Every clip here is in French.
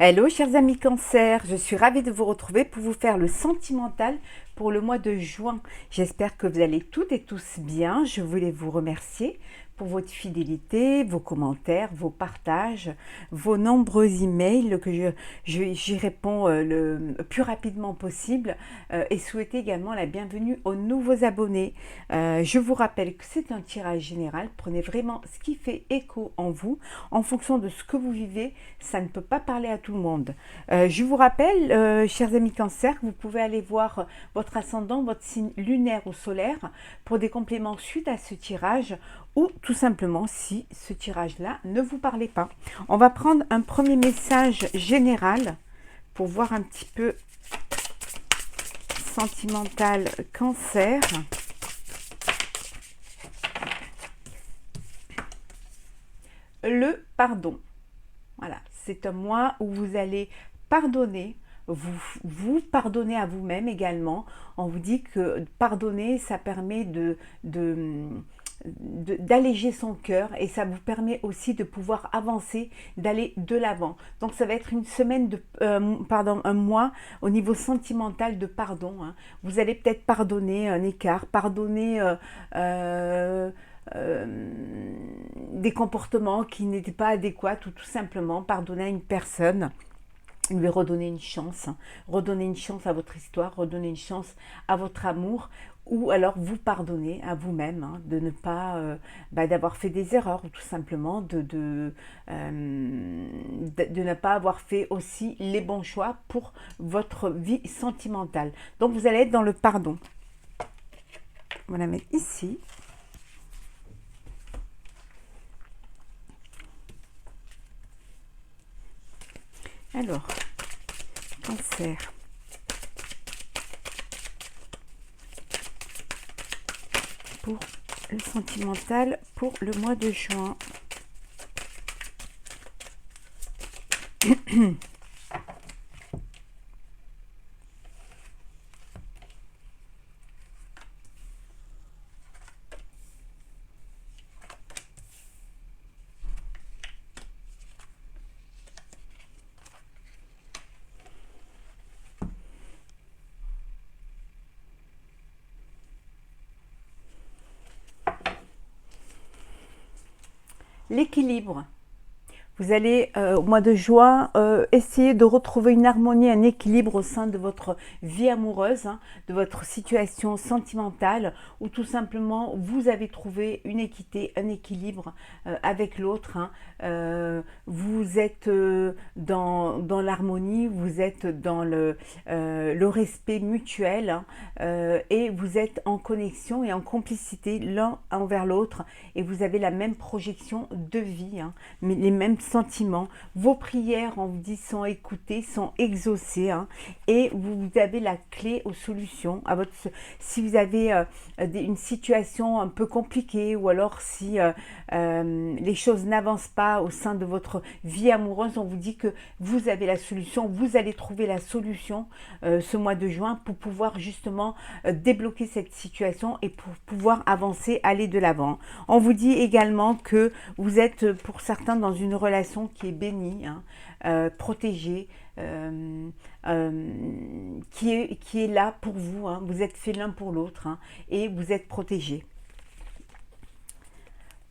Hello chers amis Cancer, je suis ravie de vous retrouver pour vous faire le sentimental pour le mois de juin. J'espère que vous allez toutes et tous bien. Je voulais vous remercier pour votre fidélité, vos commentaires, vos partages, vos nombreux emails que j'y réponds le plus rapidement possible et souhaiter également la bienvenue aux nouveaux abonnés. Je vous rappelle que c'est un tirage général. Prenez vraiment ce qui fait écho en vous en fonction de ce que vous vivez. Ça ne peut pas parler à tout le monde. Je vous rappelle, chers amis Cancer, que vous pouvez aller voir votre ascendant, votre signe lunaire ou solaire pour des compléments suite à ce tirage ou tout simplement si ce tirage-là ne vous parlait pas. On va prendre un premier message général pour voir un petit peu sentimental Cancer. Le pardon. Voilà, c'est un mois où vous allez pardonner, vous pardonnez à vous-même également. On vous dit que pardonner, ça permet d'alléger son cœur et ça vous permet aussi de pouvoir avancer, d'aller de l'avant. Donc ça va être une semaine un mois au niveau sentimental de pardon. Hein. Vous allez peut-être pardonner un écart, pardonner des comportements qui n'étaient pas adéquats ou tout simplement pardonner à une personne, lui redonner une chance, redonner une chance à votre histoire, redonner une chance à votre amour, ou alors vous pardonner à vous-même de ne pas d'avoir fait des erreurs ou tout simplement de ne pas avoir fait aussi les bons choix pour votre vie sentimentale. Donc vous allez être dans le pardon. On va la mettre ici. Alors, Cancer. Pour le sentimental pour le mois de juin. L'équilibre. Vous allez, au mois de juin, essayer de retrouver une harmonie, un équilibre au sein de votre vie amoureuse, de votre situation sentimentale, ou tout simplement, vous avez trouvé une équité, un équilibre avec l'autre. Vous êtes dans l'harmonie, vous êtes dans le respect mutuel et vous êtes en connexion et en complicité l'un envers l'autre et vous avez la même projection de vie, mais les mêmes sentiments. Vos prières, on vous dit, sont écoutées, sont exaucées et vous avez la clé aux solutions. Si vous avez une situation un peu compliquée ou alors si les choses n'avancent pas au sein de votre vie amoureuse, on vous dit que vous avez la solution, vous allez trouver la solution ce mois de juin pour pouvoir justement débloquer cette situation et pour pouvoir avancer, aller de l'avant. On vous dit également que vous êtes pour certains dans une relation qui est bénie, protégée, qui est là pour vous. Vous êtes faits l'un pour l'autre et vous êtes protégés.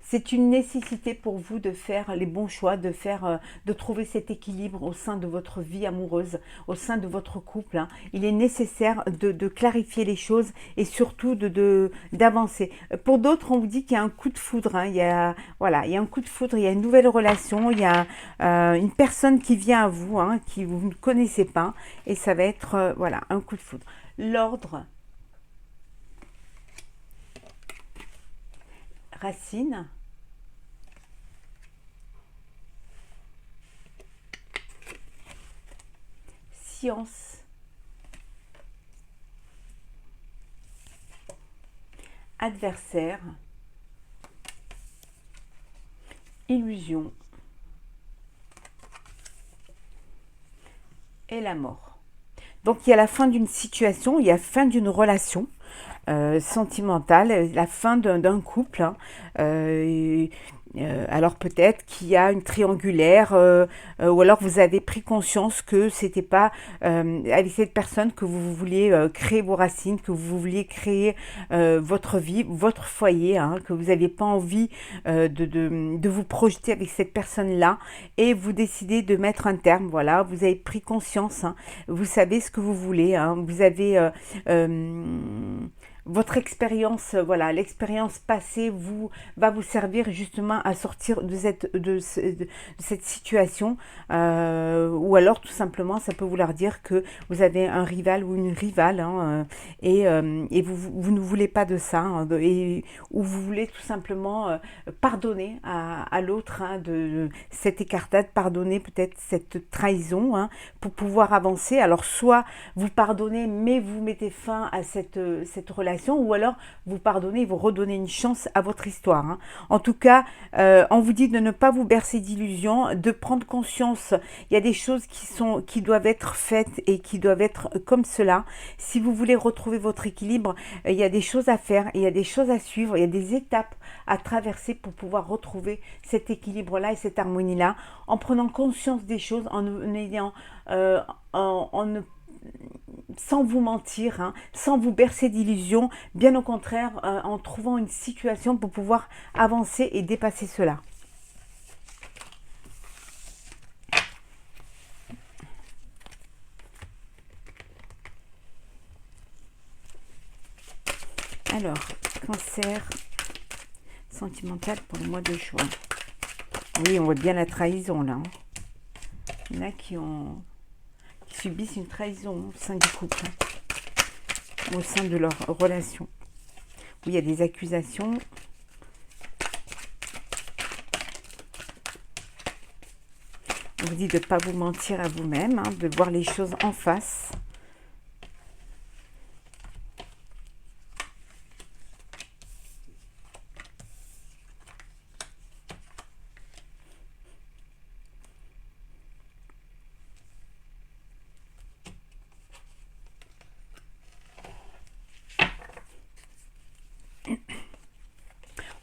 C'est une nécessité pour vous de faire les bons choix, de trouver cet équilibre au sein de votre vie amoureuse, au sein de votre couple. Il est nécessaire de clarifier les choses et surtout d'avancer. Pour d'autres, on vous dit qu'il y a un coup de foudre. Il y a un coup de foudre, il y a une nouvelle relation, il y a une personne qui vient à vous, qui vous ne connaissez pas, et ça va être un coup de foudre. L'ordre, racine, science, adversaire, illusion et la mort. Donc il y a la fin d'une situation, il y a la fin d'une relation sentimentale, la fin d'un couple. Alors peut-être qu'il y a une triangulaire, ou alors vous avez pris conscience que c'était pas avec cette personne que vous vouliez créer vos racines, que vous vouliez créer votre vie, votre foyer, hein, que vous n'aviez pas envie de vous projeter avec cette personne-là, et vous décidez de mettre un terme. Voilà, vous avez pris conscience, hein, vous savez ce que vous voulez, hein, vous avez votre expérience, voilà, l'expérience passée va vous servir justement à sortir de cette situation, ou alors tout simplement ça peut vouloir dire que vous avez un rival ou une rivale, hein, et vous ne voulez pas de ça, hein, ou vous voulez tout simplement pardonner à l'autre, hein, de cette écartade, pardonner peut-être cette trahison, hein, pour pouvoir avancer. Alors soit vous pardonnez mais vous mettez fin à cette relation, ou alors vous pardonnez et vous redonnez une chance à votre histoire, hein. En tout cas, on vous dit de ne pas vous bercer d'illusions, de prendre conscience. Il y a des choses qui doivent être faites et qui doivent être comme cela. Si vous voulez retrouver votre équilibre, il y a des choses à faire, il y a des choses à suivre, il y a des étapes à traverser pour pouvoir retrouver cet équilibre-là et cette harmonie-là, en prenant conscience des choses, en ayant, sans vous mentir, hein, sans vous bercer d'illusions, bien au contraire, en trouvant une situation pour pouvoir avancer et dépasser cela. Alors, cancer sentimental pour le mois de juin. Oui, on voit bien la trahison là, hein. Il y en a qui subissent une trahison au sein du couple, hein, au sein de leur relation. Oui, il y a des accusations. On vous dit de ne pas vous mentir à vous-même, hein, de voir les choses en face.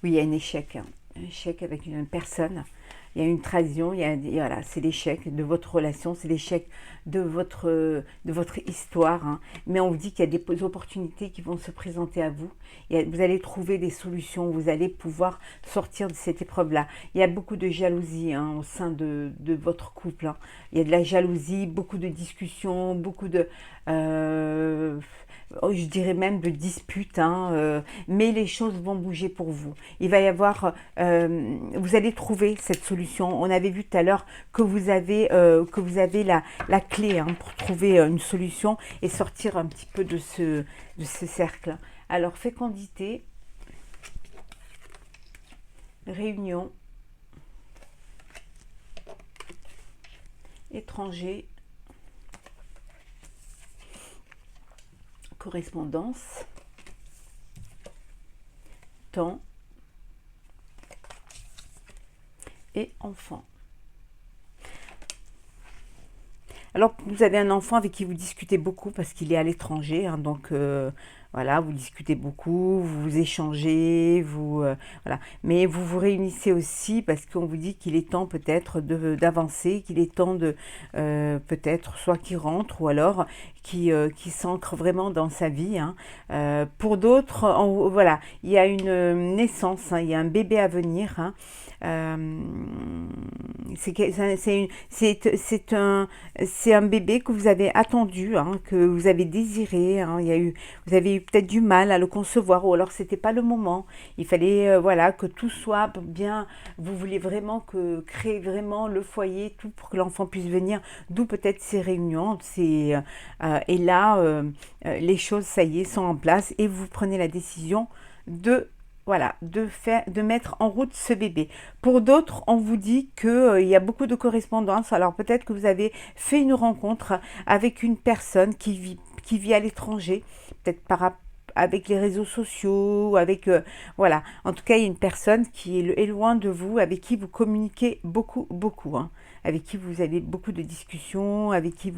Oui, il y a un échec avec une personne. Il y a une trahison, voilà, c'est l'échec de votre relation, c'est l'échec de votre histoire, hein. Mais on vous dit qu'il y a des opportunités qui vont se présenter à vous. Vous allez trouver des solutions, vous allez pouvoir sortir de cette épreuve-là. Il y a beaucoup de jalousie, hein, au sein de votre couple, hein. Il y a de la jalousie, beaucoup de discussions, beaucoup de... je dirais même de disputes, hein, mais les choses vont bouger pour vous. Il va y avoir, vous allez trouver cette solution. On avait vu tout à l'heure que vous avez la clé, hein, pour trouver une solution et sortir un petit peu de ce cercle. Alors, fécondité, réunion, étranger, correspondance, temps et enfant. Alors, vous avez un enfant avec qui vous discutez beaucoup parce qu'il est à l'étranger, hein, donc voilà, vous discutez beaucoup, vous échangez, voilà. Mais vous vous réunissez aussi parce qu'on vous dit qu'il est temps peut-être d'avancer, qu'il est temps de peut-être soit qu'il rentre ou alors qui s'ancre vraiment dans sa vie, hein. Pour d'autres, voilà, il y a une naissance, hein, il y a un bébé à venir, hein. C'est un bébé que vous avez attendu, hein, que vous avez désiré, hein. Vous avez eu peut-être du mal à le concevoir, ou alors c'était pas le moment. Il fallait voilà, que tout soit bien. Vous voulez vraiment créer vraiment le foyer, tout pour que l'enfant puisse venir. D'où peut-être ces réunions. Et là, les choses, ça y est, sont en place et vous prenez la décision voilà, de mettre en route ce bébé. Pour d'autres, on vous dit qu'il y a beaucoup de correspondance. Alors peut-être que vous avez fait une rencontre avec une personne qui vit à l'étranger, peut-être avec les réseaux sociaux, voilà. En tout cas, il y a une personne qui est loin de vous, avec qui vous communiquez beaucoup, beaucoup, hein, avec qui vous avez beaucoup de discussions, avec qui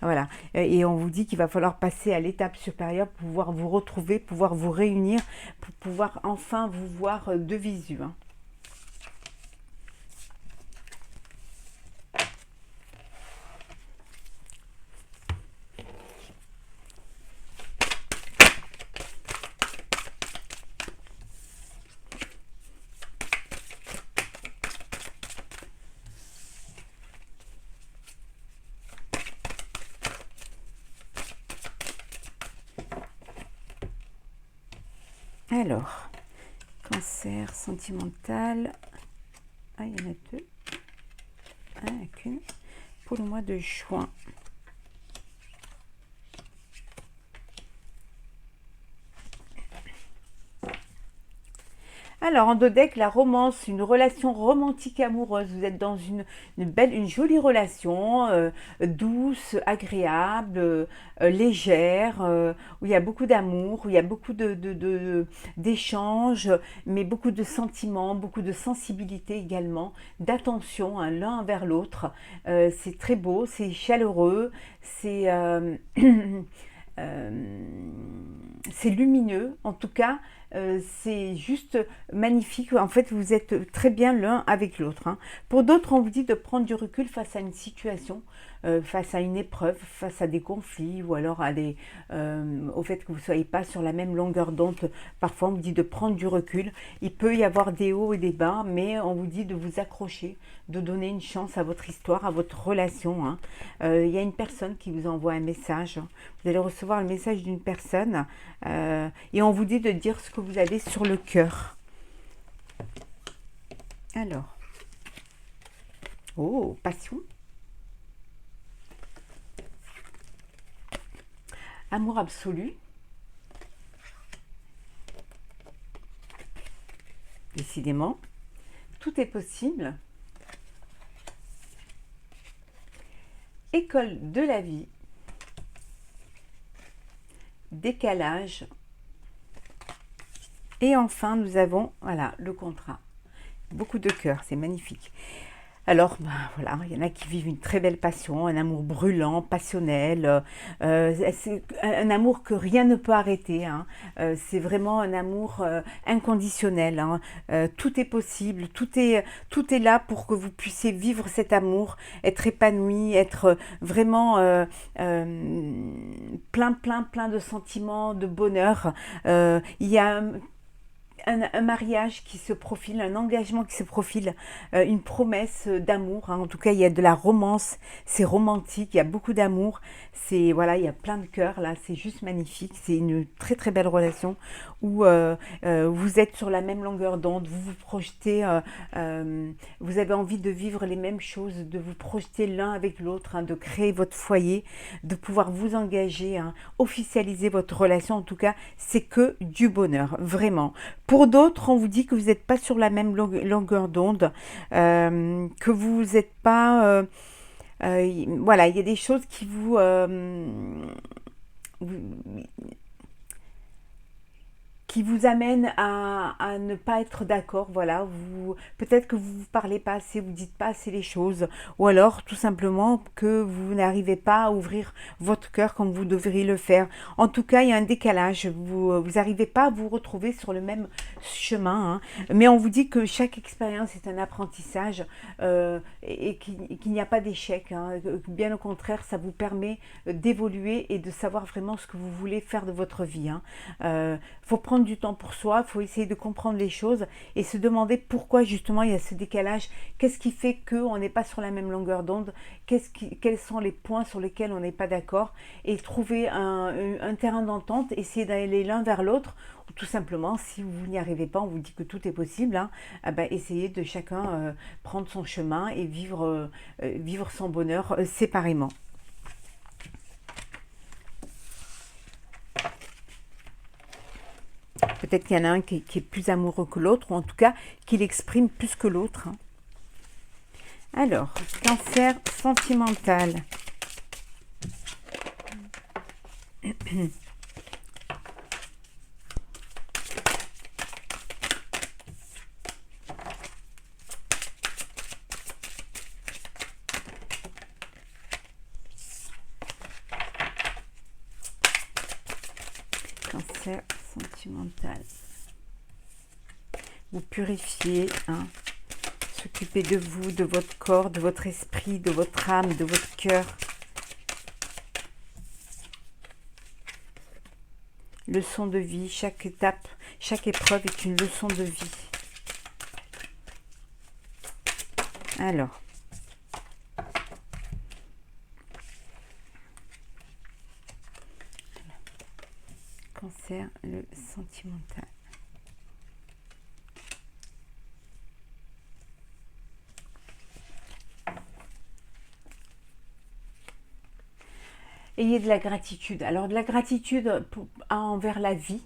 voilà. Et on vous dit qu'il va falloir passer à l'étape supérieure pour pouvoir vous retrouver, pouvoir vous réunir, pour pouvoir enfin vous voir de visu, hein. Alors, cancer sentimental. Ah, il y en a deux. Ah, il n'y en a qu'une. Pour le mois de juin. Alors, en deux decks, la romance, une relation romantique amoureuse. Vous êtes dans une jolie relation, douce, agréable, légère, où il y a beaucoup d'amour, où il y a beaucoup d'échanges, mais beaucoup de sentiments, beaucoup de sensibilité également, d'attention hein, l'un vers l'autre. C'est très beau, c'est chaleureux, c'est euh, c'est lumineux. En tout cas, c'est juste magnifique. En fait, vous êtes très bien l'un avec l'autre. Hein. Pour d'autres, on vous dit de prendre du recul face à une situation, face à une épreuve, face à des conflits ou alors au fait que vous ne soyez pas sur la même longueur d'onde. Parfois, on vous dit de prendre du recul. Il peut y avoir des hauts et des bas, mais on vous dit de vous accrocher, de donner une chance à votre histoire, à votre relation. Hein. Il y a une personne qui vous envoie un message. Vous allez recevoir le message d'une personne et on vous dit de dire ce que vous avez sur le cœur. Alors, oh, passion. Amour absolu. Décidément, tout est possible. École de la vie. Décalage. Et enfin, nous avons, voilà, le contrat. Beaucoup de cœur, c'est magnifique. Alors, ben, voilà, il y en a qui vivent une très belle passion, un amour brûlant, passionnel. C'est un amour que rien ne peut arrêter. Hein. C'est vraiment un amour inconditionnel. Hein. Tout est possible, tout est là pour que vous puissiez vivre cet amour, être épanoui, être vraiment plein de sentiments, de bonheur. Il y a un mariage qui se profile, un engagement qui se profile, une promesse d'amour. Hein. En tout cas, il y a de la romance, c'est romantique, il y a beaucoup d'amour. C'est voilà, il y a plein de cœurs là, c'est juste magnifique. C'est une très très belle relation où vous êtes sur la même longueur d'onde, vous vous projetez, vous avez envie de vivre les mêmes choses, de vous projeter l'un avec l'autre, hein, de créer votre foyer, de pouvoir vous engager, hein, officialiser votre relation. En tout cas, c'est que du bonheur, vraiment. Pour d'autres, on vous dit que vous n'êtes pas sur la même longueur d'onde, que vous n'êtes pas... voilà, il y a des choses qui qui vous amène à ne pas être d'accord, voilà, peut-être que vous ne parlez pas assez, vous ne dites pas assez les choses, ou alors tout simplement que vous n'arrivez pas à ouvrir votre cœur comme vous devriez le faire. En tout cas, il y a un décalage, vous n'arrivez pas à vous retrouver sur le même chemin, hein. Mais on vous dit que chaque expérience est un apprentissage et qu'il n'y a pas d'échec, hein. Bien au contraire, ça vous permet d'évoluer et de savoir vraiment ce que vous voulez faire de votre vie, hein. Faut prendre du temps pour soi, il faut essayer de comprendre les choses et se demander pourquoi justement il y a ce décalage, qu'est-ce qui fait qu'on n'est pas sur la même longueur d'onde, quels sont les points sur lesquels on n'est pas d'accord et trouver un terrain d'entente, essayer d'aller l'un vers l'autre, ou tout simplement si vous n'y arrivez pas, on vous dit que tout est possible, hein, essayez de chacun prendre son chemin et vivre son bonheur séparément. Peut-être qu'il y en a un qui est plus amoureux que l'autre, ou en tout cas qui l'exprime plus que l'autre. Hein. Alors, cancer sentimental. Cancer sentimental. Vous purifiez, hein, s'occuper de vous, de votre corps, de votre esprit, de votre âme, de votre cœur. Leçon de vie, chaque étape, chaque épreuve est une leçon de vie. Alors, cancer, le sentimental. ayez de la gratitude. Alors de la gratitude envers la vie,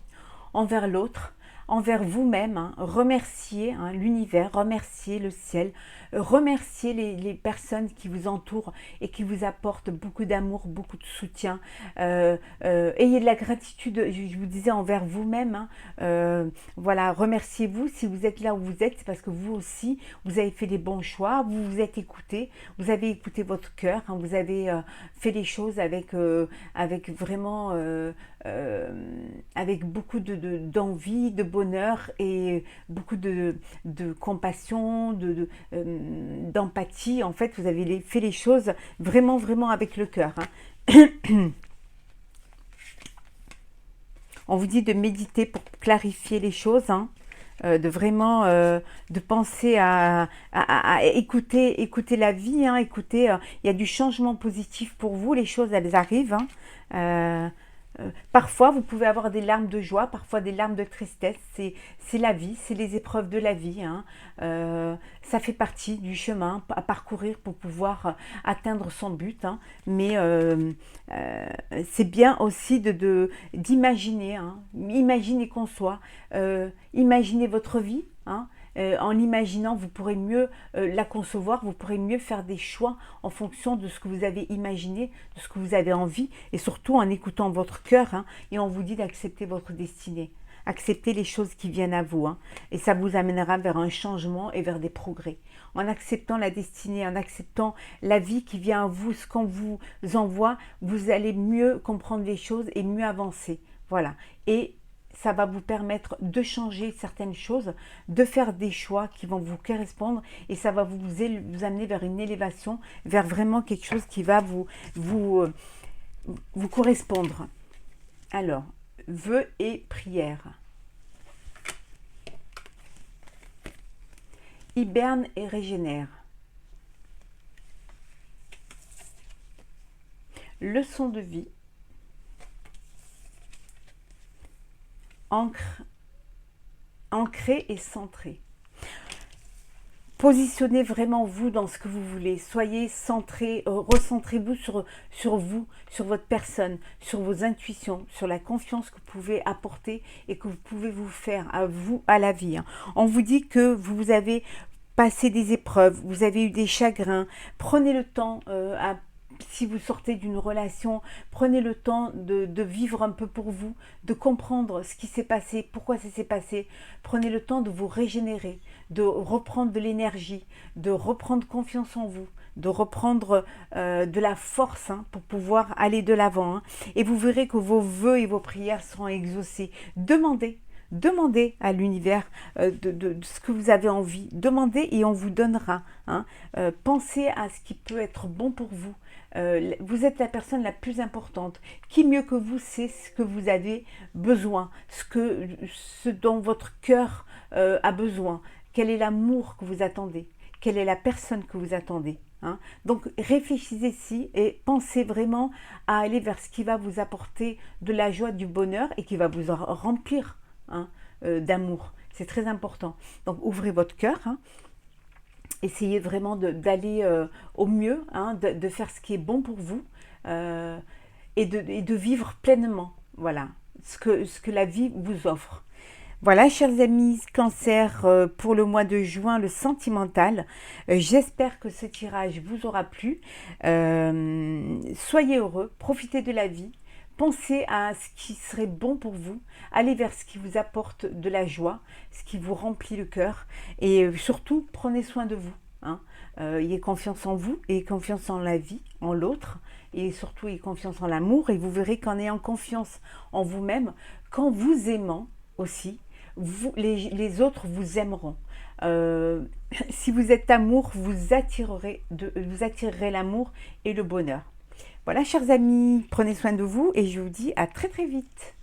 envers l'autre, envers vous-même, hein. Remerciez l'univers, remerciez le ciel, remerciez les personnes qui vous entourent et qui vous apportent beaucoup d'amour, beaucoup de soutien. Ayez de la gratitude, je vous disais, envers vous-même, hein. Voilà, remerciez-vous. Si vous êtes là où vous êtes, c'est parce que vous aussi, vous avez fait les bons choix, vous vous êtes écouté, vous avez écouté votre cœur, hein, vous avez fait les choses avec vraiment... avec beaucoup d'envie, de bonheur et beaucoup de compassion, d'empathie. En fait, vous avez fait les choses vraiment, vraiment avec le cœur, hein. On vous dit de méditer pour clarifier les choses, hein. De vraiment de penser à écouter la vie, hein, écouter, il y a du changement positif pour vous, les choses elles arrivent, hein. Parfois, vous pouvez avoir des larmes de joie, parfois des larmes de tristesse. C'est la vie, c'est les épreuves de la vie, hein. Ça fait partie du chemin à parcourir pour pouvoir atteindre son but, hein. Mais c'est bien aussi d'imaginer, hein. Imaginez qu'on soit. Imaginez votre vie, hein. En l'imaginant, vous pourrez mieux la concevoir, vous pourrez mieux faire des choix en fonction de ce que vous avez imaginé, de ce que vous avez envie, et surtout en écoutant votre cœur, hein, et on vous dit d'accepter votre destinée. Acceptez les choses qui viennent à vous, hein, et ça vous amènera vers un changement et vers des progrès. En acceptant la destinée, en acceptant la vie qui vient à vous, ce qu'on vous envoie, vous allez mieux comprendre les choses et mieux avancer. Voilà. Et ça va vous permettre de changer certaines choses, de faire des choix qui vont vous correspondre et ça va vous amener vers une élévation, vers vraiment quelque chose qui va vous correspondre. Alors, vœux et prières. Hiberne et régénère. Leçon de vie. Ancré et centré. Positionnez vraiment vous dans ce que vous voulez. Soyez centré, recentrez-vous sur vous, sur votre personne, sur vos intuitions, sur la confiance que vous pouvez apporter et que vous pouvez vous faire à vous, à la vie, hein. On vous dit que vous avez passé des épreuves, vous avez eu des chagrins. Prenez le temps si vous sortez d'une relation, prenez le temps de vivre un peu pour vous, de comprendre ce qui s'est passé, pourquoi ça s'est passé. Prenez le temps de vous régénérer, de reprendre de l'énergie, de reprendre confiance en vous, de reprendre de la force, hein, pour pouvoir aller de l'avant, hein. Et vous verrez que vos vœux et vos prières seront exaucés. Demandez à l'univers de ce que vous avez envie. Demandez et on vous donnera, hein. Pensez à ce qui peut être bon pour vous. Vous êtes la personne la plus importante. Qui mieux que vous sait ce que vous avez besoin, ce dont votre cœur a besoin. Quel est l'amour que vous attendez? Quelle est la personne que vous attendez, hein? Donc réfléchissez-y et pensez vraiment à aller vers ce qui va vous apporter de la joie, du bonheur et qui va vous remplir, hein, d'amour. C'est très important. Donc ouvrez votre cœur, hein. Essayez vraiment d'aller au mieux, hein, de faire ce qui est bon pour vous et de vivre pleinement, voilà, ce que la vie vous offre. Voilà, chers amis, Cancer, pour le mois de juin, le sentimental. J'espère que ce tirage vous aura plu. Soyez heureux, profitez de la vie. Pensez à ce qui serait bon pour vous, allez vers ce qui vous apporte de la joie, ce qui vous remplit le cœur et surtout prenez soin de vous, hein. Ayez confiance en vous, ayez confiance en la vie, en l'autre et surtout ayez confiance en l'amour et vous verrez qu'en ayant confiance en vous-même, qu'en vous aimant aussi, les autres vous aimeront. Si vous êtes amour, vous attirerez l'amour et le bonheur. Voilà, chers amis, prenez soin de vous et je vous dis à très très vite.